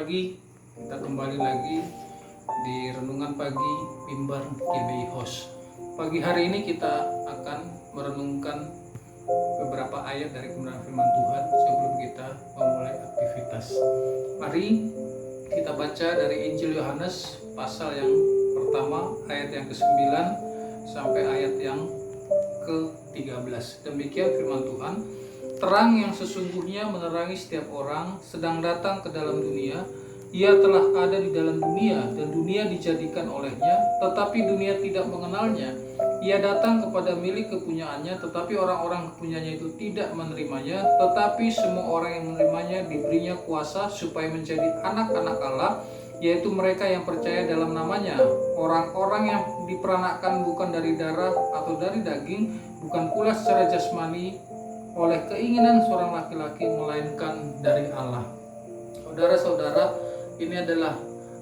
pagi, kita kembali lagi di Renungan Pagi Mimbar GBI Host. Pagi hari ini kita akan merenungkan beberapa ayat dari kebenaran firman Tuhan sebelum kita memulai aktivitas. Mari kita baca dari Injil Yohanes pasal yang pertama ayat yang ke-9 sampai ayat yang ke-13. Demikian firman Tuhan. Terang yang sesungguhnya menerangi setiap orang sedang datang ke dalam dunia. Ia telah ada di dalam dunia dan dunia dijadikan olehnya, tetapi dunia tidak mengenalnya. Ia datang kepada milik kepunyaannya, tetapi orang-orang kepunyaannya itu tidak menerimanya. Tetapi semua orang yang menerimanya diberinya kuasa supaya menjadi anak-anak Allah, yaitu mereka yang percaya dalam namanya. Orang-orang yang diperanakkan bukan dari darah atau dari daging, bukan pula secara jasmani oleh keinginan seorang laki-laki, melainkan dari Allah. Saudara-saudara, ini adalah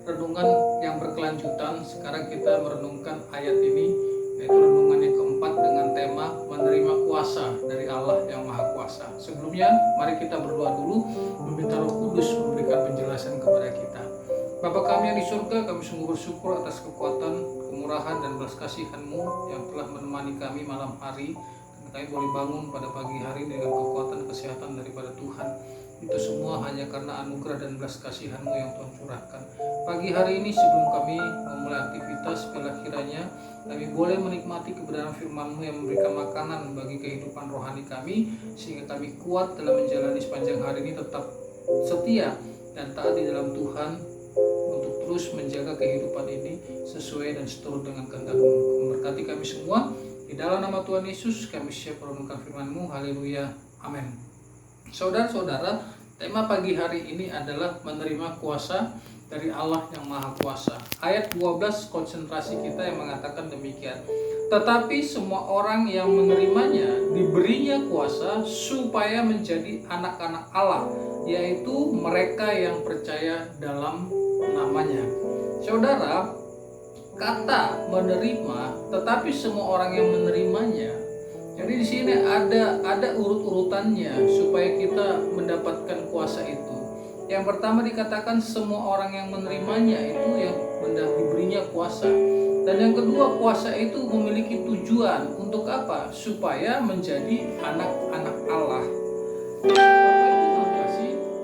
renungan yang berkelanjutan. Sekarang kita merenungkan ayat ini, yaitu renungan yang keempat dengan tema menerima kuasa dari Allah yang Maha Kuasa. Sebelumnya, mari kita berdoa dulu, meminta Roh Kudus memberikan penjelasan kepada kita. Bapa kami yang di surga, kami sungguh bersyukur atas kekuatan, kemurahan, dan belas kasihan-Mu yang telah menemani kami malam hari. Kami boleh bangun pada pagi hari dengan kekuatan kesehatan daripada Tuhan. Itu semua hanya karena anugerah dan belas kasihan-Mu yang Tuhan curahkan. Pagi hari ini sebelum kami memulai aktivitas, bila kiranya kami boleh menikmati kebenaran firman-Mu yang memberikan makanan bagi kehidupan rohani kami, sehingga kami kuat dalam menjalani sepanjang hari ini, tetap setia dan taat di dalam Tuhan untuk terus menjaga kehidupan ini sesuai dan seturut dengan kehendak-Mu. Memberkati kami semua. Di dalam nama Tuhan Yesus kami siap merenungkan firman-Mu. Haleluya. Amin. Saudara-saudara, tema pagi hari ini adalah menerima kuasa dari Allah yang Maha Kuasa. Ayat 12 konsentrasi kita yang mengatakan demikian. Tetapi semua orang yang menerimanya diberinya kuasa supaya menjadi anak-anak Allah, yaitu mereka yang percaya dalam namanya. Saudara, kata menerima, tetapi semua orang yang menerimanya. Jadi di sini ada urut-urutannya supaya kita mendapatkan kuasa itu. Yang pertama dikatakan semua orang yang menerimanya itu yang diberinya kuasa. Dan yang kedua, kuasa itu memiliki tujuan untuk apa? Supaya menjadi anak-anak Allah.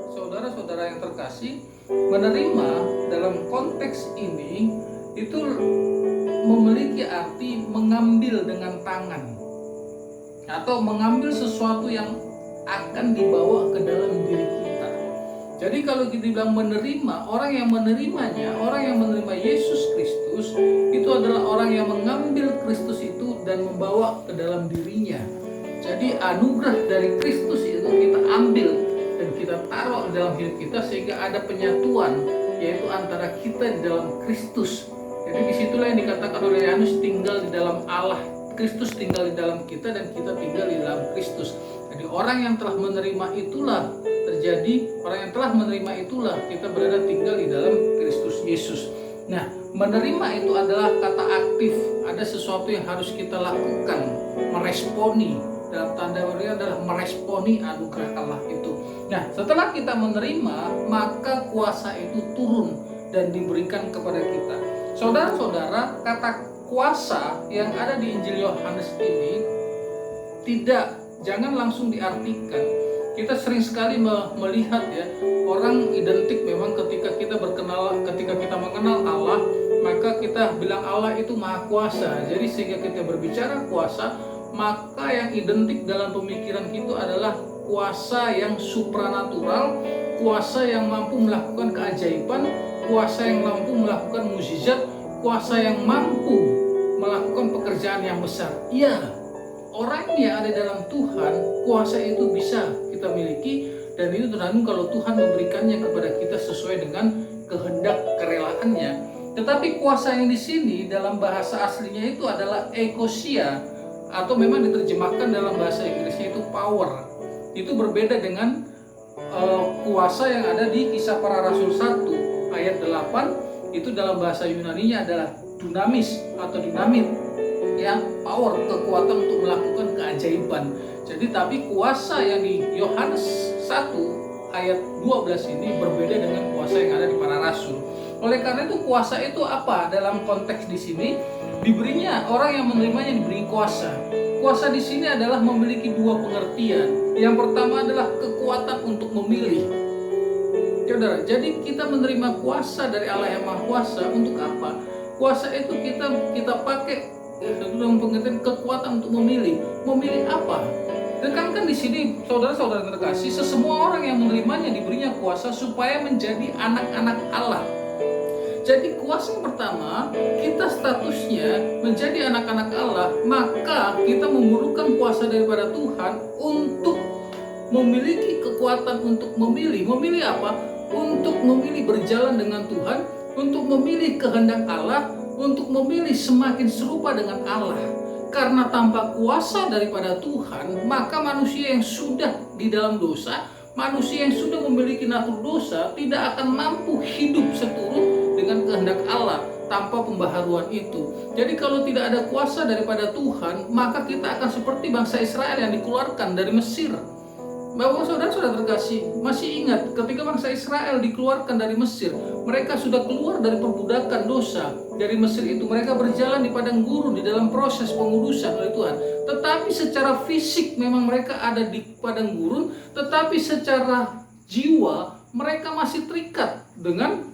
Saudara-saudara yang terkasih, menerima dalam konteks ini itu memiliki arti mengambil dengan tangan atau mengambil sesuatu yang akan dibawa ke dalam diri kita. Jadi kalau kita bilang menerima, orang yang menerimanya, orang yang menerima Yesus Kristus itu adalah orang yang mengambil Kristus itu dan membawa ke dalam dirinya. Jadi anugerah dari Kristus itu kita ambil dan kita taruh dalam hidup kita, sehingga ada penyatuan, yaitu antara kita di dalam Kristus. Jadi disitulah yang dikatakan oleh Yohanes, tinggal di dalam Allah. Kristus tinggal di dalam kita dan kita tinggal di dalam Kristus. Jadi orang yang telah menerima itulah terjadi, orang yang telah menerima itulah kita berada tinggal di dalam Kristus Yesus. Nah, menerima itu adalah kata aktif. Ada sesuatu yang harus kita lakukan, meresponi. Dalam tanda petik adalah meresponi anugerah Allah itu. Nah, setelah kita menerima, maka kuasa itu turun dan diberikan kepada kita. Saudara-saudara, kata kuasa yang ada di Injil Yohanes ini jangan langsung diartikan. Kita sering sekali melihat ya, orang identik memang ketika kita mengenal Allah, maka kita bilang Allah itu Maha Kuasa. Jadi sehingga kita berbicara kuasa, maka yang identik dalam pemikiran kita adalah kuasa yang supranatural, kuasa yang mampu melakukan keajaiban, kuasa yang mampu melakukan mukjizat, kuasa yang mampu melakukan pekerjaan yang besar. Iya, orangnya ada dalam Tuhan, kuasa itu bisa kita miliki, dan itu tergantung kalau Tuhan memberikannya kepada kita sesuai dengan kehendak kerelaannya. Tetapi kuasa yang di sini dalam bahasa aslinya itu adalah ekosia, atau memang diterjemahkan dalam bahasa Inggrisnya itu power. Itu berbeda dengan kuasa yang ada di Kisah Para Rasul 1 ayat 8, itu dalam bahasa Yunaninya adalah dunamis atau dinamit, ya, power, kekuatan untuk melakukan keajaiban. Jadi tapi kuasa yang di Yohanes 1 ayat 12 ini berbeda dengan kuasa yang ada di para rasul. Oleh karena itu kuasa itu apa? Dalam konteks di sini diberinya orang yang menerimanya diberi kuasa. Kuasa di sini adalah memiliki dua pengertian. Yang pertama adalah kekuatan untuk memilih. Saudara, jadi kita menerima kuasa dari Allah yang Maha Kuasa untuk apa? Kuasa itu kita pakai dalam pengertian kekuatan untuk memilih. Memilih apa? Dan kan di sini saudara-saudara terkasih, sesemua orang yang menerimanya diberinya kuasa supaya menjadi anak-anak Allah. Jadi kuasa yang pertama, kita statusnya menjadi anak-anak Allah, maka kita memerlukan kuasa daripada Tuhan untuk memiliki kekuatan untuk memilih. Memilih apa? Untuk memilih berjalan dengan Tuhan, untuk memilih kehendak Allah, untuk memilih semakin serupa dengan Allah. Karena tanpa kuasa daripada Tuhan, maka manusia yang sudah di dalam dosa, manusia yang sudah memiliki natur dosa, tidak akan mampu hidup seturut dengan kehendak Allah tanpa pembaharuan itu. Jadi kalau tidak ada kuasa daripada Tuhan, maka kita akan seperti bangsa Israel yang dikeluarkan dari Mesir. Bapak saudara terkasih, masih ingat ketika bangsa Israel dikeluarkan dari Mesir, mereka sudah keluar dari perbudakan dosa dari Mesir itu. Mereka berjalan di padang gurun di dalam proses pengudusan oleh Tuhan. Tetapi secara fisik memang mereka ada di padang gurun, tetapi secara jiwa mereka masih terikat dengan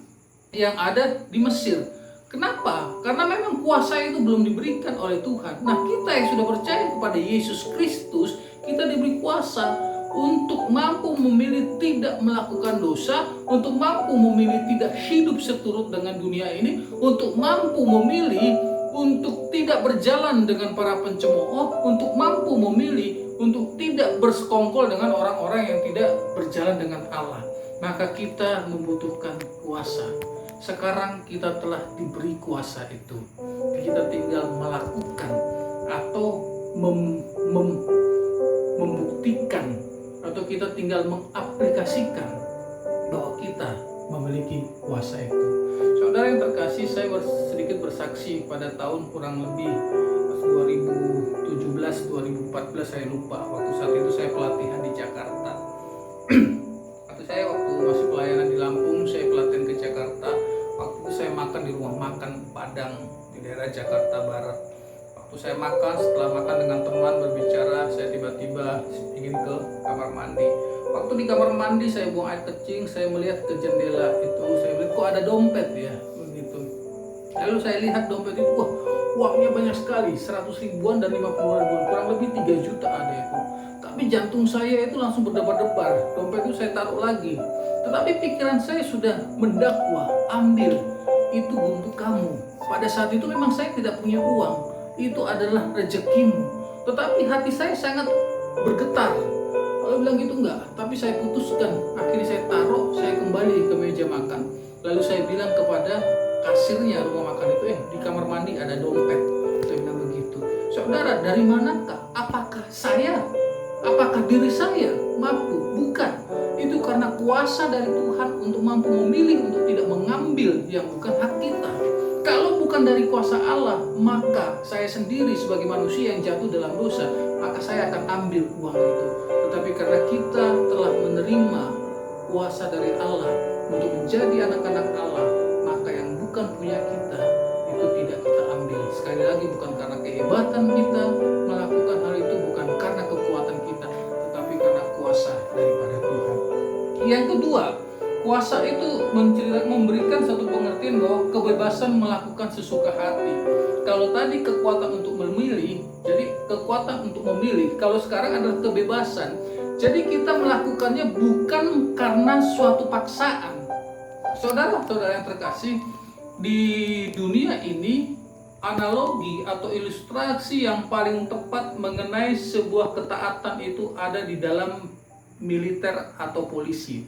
yang ada di Mesir. Kenapa? Karena memang kuasa itu belum diberikan oleh Tuhan. Nah, kita yang sudah percaya kepada Yesus Kristus, kita diberi kuasa untuk mampu memilih tidak melakukan dosa, untuk mampu memilih tidak hidup seturut dengan dunia ini, untuk mampu memilih untuk tidak berjalan dengan para pencemooh, untuk mampu memilih untuk tidak bersekongkol dengan orang-orang yang tidak berjalan dengan Allah. Maka kita membutuhkan kuasa. Sekarang kita telah diberi kuasa itu. Kita tinggal melakukan atau membuktikan, atau kita tinggal mengaplikasikan bahwa kita memiliki kuasa itu. Saudara yang terkasih, saya sedikit bersaksi pada tahun kurang lebih 2017-2014, saya lupa. Waktu saat itu saya pelatihan di Jakarta. Waktu masih pelayanan di Lampung, saya pelatihan ke Jakarta. Waktu itu saya makan di rumah makan Padang di daerah Jakarta Barat. Waktu saya makan, setelah makan dengan teman berbicara, saya tiba-tiba ingin ke kamar mandi. Waktu di kamar mandi saya buang air kecing, saya melihat ke jendela itu, saya melihat kok ada dompet ya, begitu. Lalu saya lihat dompet itu, wah, uangnya banyak sekali, 100 ribuan dan 50 ribuan, kurang lebih 3 juta ada itu. Tapi jantung saya itu langsung berdebar-debar. Dompet itu saya taruh lagi. Tetapi pikiran saya sudah mendakwa, ambil, itu untuk kamu. Pada saat itu memang saya tidak punya uang. Itu adalah rezekimu. Tetapi hati saya sangat bergetar. Kalau bilang gitu enggak, tapi saya putuskan. Akhirnya saya taruh, saya kembali ke meja makan. Lalu saya bilang kepada kasirnya rumah makan itu, di kamar mandi ada dompet. Saya bilang begitu. Saudara, dari manakah? Apakah diri saya mampu? Bukan. Itu karena kuasa dari Tuhan untuk mampu memilih untuk tidak mengambil yang bukan hak kita. Kalau bukan dari kuasa Allah, maka saya sendiri sebagai manusia yang jatuh dalam dosa, maka saya akan ambil uang itu. Tetapi karena kita telah menerima kuasa dari Allah untuk menjadi anak-anak Allah, maka yang bukan punya kita itu tidak kita ambil. Sekali lagi, bukan karena kehebatan kita melakukan hal itu, bukan karena kekuatan kita, tetapi karena kuasa daripada Tuhan. Yang kedua, kuasa itu memberikan satu pengertian bahwa kebebasan melakukan sesuka hati. Kalau tadi kekuatan untuk memilih, jadi kekuatan untuk memilih. Kalau sekarang adalah kebebasan. Jadi kita melakukannya bukan karena suatu paksaan. Saudara-saudara yang terkasih, di dunia ini analogi atau ilustrasi yang paling tepat mengenai sebuah ketaatan itu ada di dalam militer atau polisi.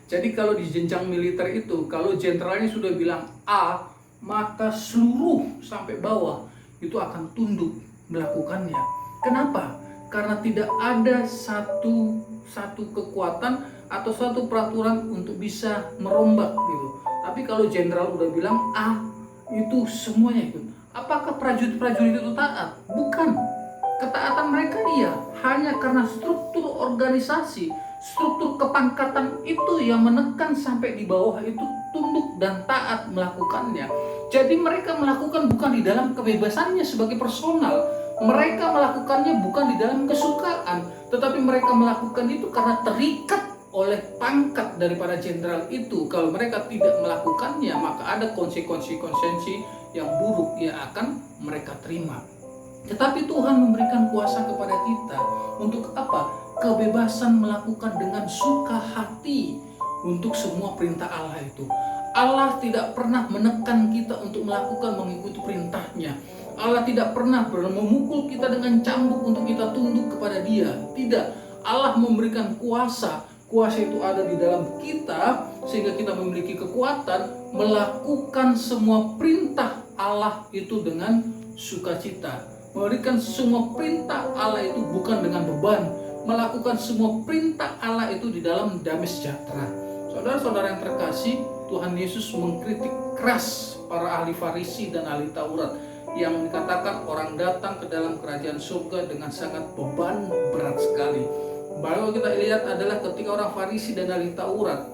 Jadi kalau di jenjang militer itu, kalau jenderalnya sudah bilang A, maka seluruh sampai bawah itu akan tunduk melakukannya. Kenapa? Karena tidak ada satu kekuatan atau satu peraturan untuk bisa merombak gitu. Tapi kalau jenderal udah bilang A, itu semuanya ikut. Apakah prajurit-prajurit itu taat? Bukan. Ketaatan mereka iya, hanya karena struktur organisasi struktur kepangkatan itu yang menekan sampai di bawah itu tunduk dan taat melakukannya. Jadi mereka melakukan bukan di dalam kebebasannya sebagai personal, mereka melakukannya bukan di dalam kesukaan, tetapi mereka melakukan itu karena terikat oleh pangkat daripada jenderal itu. Kalau mereka tidak melakukannya, maka ada konsekuensi yang buruk yang akan mereka terima. Tetapi Tuhan memberikan kuasa kepada kita untuk apa? Kebebasan melakukan dengan suka hati untuk semua perintah Allah itu. Allah tidak pernah menekan kita untuk mengikuti perintahnya. Allah tidak pernah memukul kita dengan cambuk untuk kita tunduk kepada Dia. Tidak. Allah memberikan kuasa. Kuasa itu ada di dalam kita sehingga kita memiliki kekuatan melakukan semua perintah Allah itu dengan sukacita. Memberikan semua perintah Allah itu bukan dengan beban. Melakukan semua perintah Allah itu di dalam damai sejahtera. Saudara-saudara yang terkasih, Tuhan Yesus mengkritik keras para ahli Farisi dan ahli Taurat yang dikatakan orang datang ke dalam kerajaan surga dengan sangat beban berat sekali. Baru kita lihat adalah ketika orang Farisi dan ahli Taurat,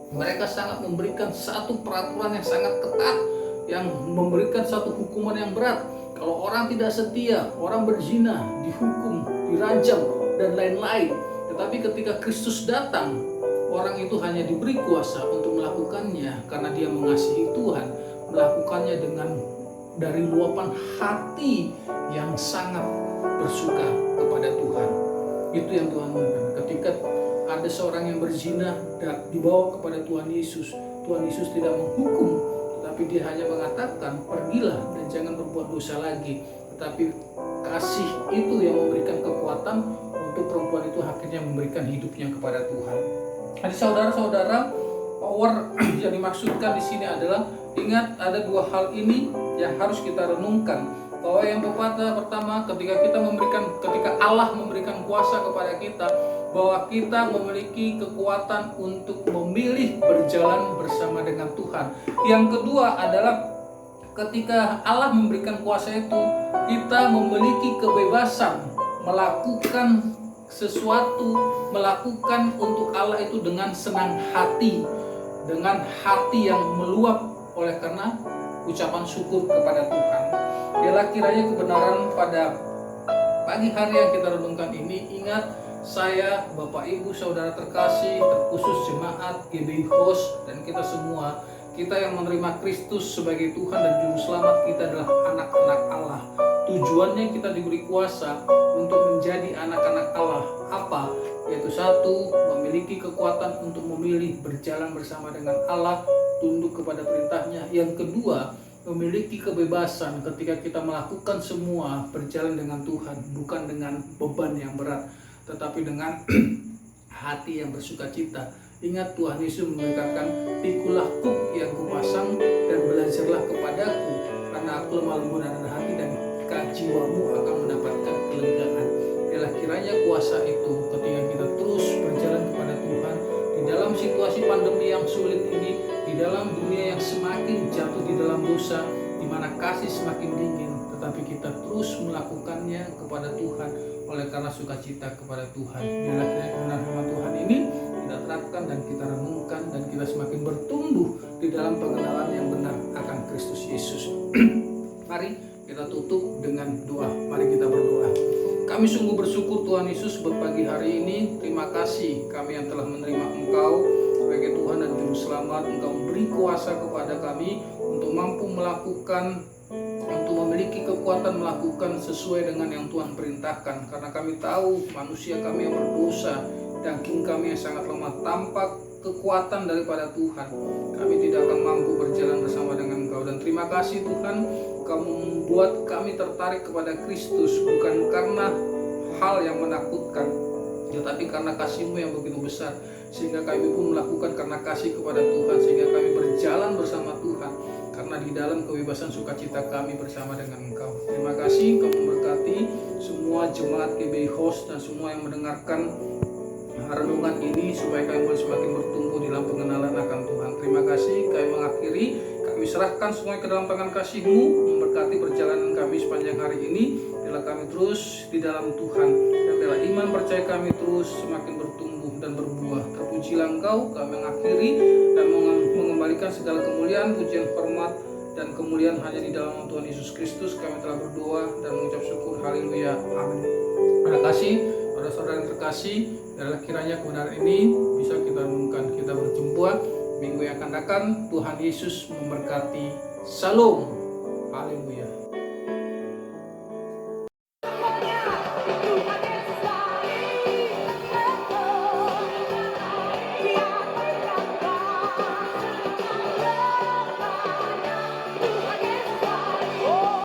mereka sangat memberikan satu peraturan yang sangat ketat, yang memberikan satu hukuman yang berat. Kalau orang tidak setia, orang berzina, dihukum, dirajam, dan lain-lain. Tetapi ketika Kristus datang, orang itu hanya diberi kuasa untuk melakukannya karena dia mengasihi Tuhan, melakukannya dengan dari luapan hati yang sangat bersuka kepada Tuhan. Itu yang Tuhan berikan. Ketika ada seorang yang berzina dan dibawa kepada Tuhan Yesus tidak menghukum, tetapi dia hanya mengatakan, pergilah dan jangan berbuat dosa lagi. Tetapi kasih itu yang memberikan kekuatan untuk perempuan itu akhirnya memberikan hidupnya kepada Tuhan. Jadi saudara-saudara, power yang dimaksudkan di sini adalah, ingat ada dua hal ini yang harus kita renungkan. Bahwa yang pertama, ketika Allah memberikan kuasa kepada kita, bahwa kita memiliki kekuatan untuk memilih berjalan bersama dengan Tuhan. Yang kedua adalah ketika Allah memberikan kuasa itu, kita memiliki kebebasan melakukan sesuatu, melakukan untuk Allah itu dengan senang hati, dengan hati yang meluap oleh karena ucapan syukur kepada Tuhan. Biarlah kiranya kebenaran pada pagi hari yang kita renungkan ini, ingat saya, Bapak Ibu, Saudara terkasih, terkhusus jemaat GBI Host dan kita semua, kita yang menerima Kristus sebagai Tuhan dan Juru Selamat, kita adalah anak-anak Allah. Tujuannya kita diberi kuasa untuk menjadi anak-anak Allah. Apa? Yaitu satu, memiliki kekuatan untuk memilih berjalan bersama dengan Allah, tunduk kepada perintahnya. Yang kedua, memiliki kebebasan ketika kita melakukan semua berjalan dengan Tuhan, bukan dengan beban yang berat, tetapi dengan hati yang bersukacita. Ingat Tuhan Yesus mengatakan, pikulah kuk yang kupasang dan belajarlah kepadaku, karena aku lemah lembut dan rendah hati, dan jiwamu akan mendapatkan kelegaan. Biarlah kiranya kuasa itu ketika kita terus berjalan kepada Tuhan di dalam situasi pandemi yang sulit ini, di dalam dunia yang semakin jatuh di dalam dosa, di mana kasih semakin dingin, tetapi kita terus melakukannya kepada Tuhan oleh karena sukacita kepada Tuhan. Biarlah kiranya kebenaran firman Tuhan ini kita terapkan dan kita renungkan, dan kita semakin bertumbuh di dalam pengenalan yang benar akan Kristus Yesus. Mari kita tutup dengan doa. Mari kita berdoa. Kami sungguh bersyukur Tuhan Yesus buat pagi hari ini. Terima kasih kami yang telah menerima Engkau sebagai Tuhan dan Juru Selamat. Engkau beri kuasa kepada kami untuk mampu melakukan, untuk memiliki kekuatan melakukan sesuai dengan yang Tuhan perintahkan. Karena kami tahu manusia kami yang berdosa, daging kami yang sangat lemah, tanpa kekuatan daripada Tuhan kami tidak akan mampu berjalan bersama dengan Engkau. Dan terima kasih Tuhan, Kamu membuat kami tertarik kepada Kristus bukan karena hal yang menakutkan, tetapi karena kasih-Mu yang begitu besar, sehingga kami pun melakukan karena kasih kepada Tuhan, sehingga kami berjalan bersama Tuhan karena di dalam kebebasan sukacita kami bersama dengan Engkau. Terima kasih, Kamu memberkati semua jemaat GBI Host dan semua yang mendengarkan renungan ini, supaya kami boleh semakin bertumbuh dalam pengenalan akan Tuhan. Terima kasih, kami mengakhiri, kami serahkan semuanya ke dalam tangan kasih-Mu, memberkati perjalanan kami sepanjang hari ini. Biarlah kami terus di dalam Tuhan, dan biarlah iman percaya kami terus semakin bertumbuh dan berbuah. Terpujilah Engkau. Kami mengakhiri dan mengembalikan segala kemuliaan, pujian, hormat, dan kemuliaan hanya di dalam nama Tuhan Yesus Kristus. Kami telah berdoa dan mengucap syukur. Haleluya. Amin. Terima kasih pada saudara yang terkasih. Adalah kiranya kebenaran ini bisa kita renungkan. Kita berjumpa minggu yang akan datang. Tuhan Yesus memberkati. Shalom. Haleluya.